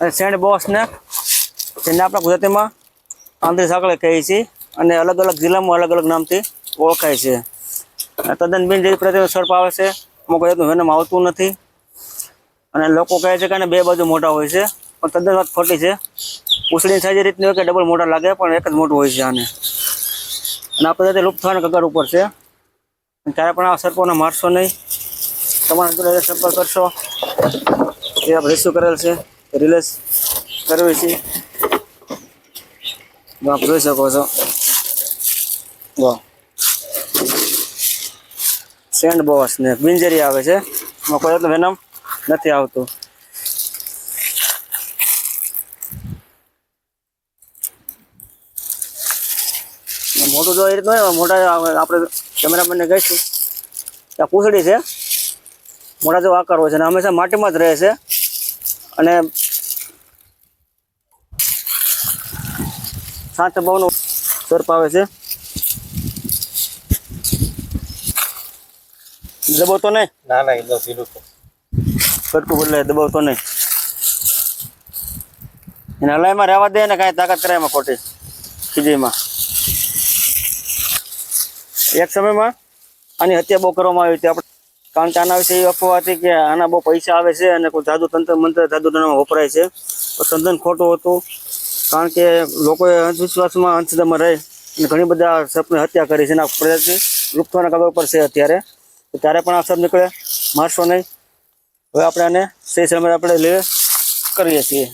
અને સેન્ડ બોસને જેને આપણા ગુજરાતીમાં આંધળી સાંકળ કહીએ છીએ અને અલગ અલગ જિલ્લામાં અલગ અલગ નામથી ઓળખાય છે. તદ્દન બિનજરૂરી પ્રજાતિનો સર્પ આવે છે. અમુક જાતનું વેનમ આવતું નથી અને લોકો કહે છે કે આને બે બાજુ મોટા હોય છે, પણ તદ્દન વાત ખોટી છે. પૂંછડીની સાઈઝ રીતની હોય કે ડબલ મોટા લાગે, પણ એક જ મોટું હોય છે આને. અને આ પ્રજાતિ લુપ્ત થવાના કગાર ઉપર છે. ત્યારે પણ આ સર્પોને મારશો નહીં. તમારા જોડે સંપર્ક કરશો એ આપણે રેસ્ક્યુ કરેલ છે, રિલીઝ કરવી છે. આપ જોઈ શકો છો. વાહ, સેન્ડ બોસ ને બિનજરી આવે છે, એમાં કોઈ જાતનું વેનમ નથી આવતું. મોટું જો એ રીતનું હોય, મોટા આપણે કેમેરામેનને કહીશું કે આ પૂંછડી છે, મોટા જેવો આકાર હોય છે અને હંમેશા માટીમાં જ રહે છે. અને સાત ભાવનો સર્પ આવે છે. દબાવતો નહીં? ના ના, એકદમ સીધું છે. કટકું બદલે દબાવતો નહીં. એને હલાઈમાં રહેવા દે ને કાંઈ તાકાત કરે એમાં ખોટી ખીજીમાં. એક સમયમાં આની હત્યા બહુ કરવામાં આવી હતી આપણે, કારણ કે આના વિશે એવી અફવા હતી કે આના બહુ પૈસા આવે છે અને કોઈ જાદુ તંત્ર મંત્ર જાદુ ટણામાં વપરાય છે. તો તદ્દન ખોટું હતું, કારણ કે લોકોએ અંધવિશ્વાસમાં અંધશ્રદ્ધામાં રહી અને ઘણી બધા સર્પની હત્યા કરી છે. એના પ્રજાતિ લુપ્ત થવાના કાગળ પર છે અત્યારે. ત્યારે પણ આ સર્પ નીકળે, મારશો નહીં. હવે આપણે આને સહી સમય આપણે લે કરીએ છીએ.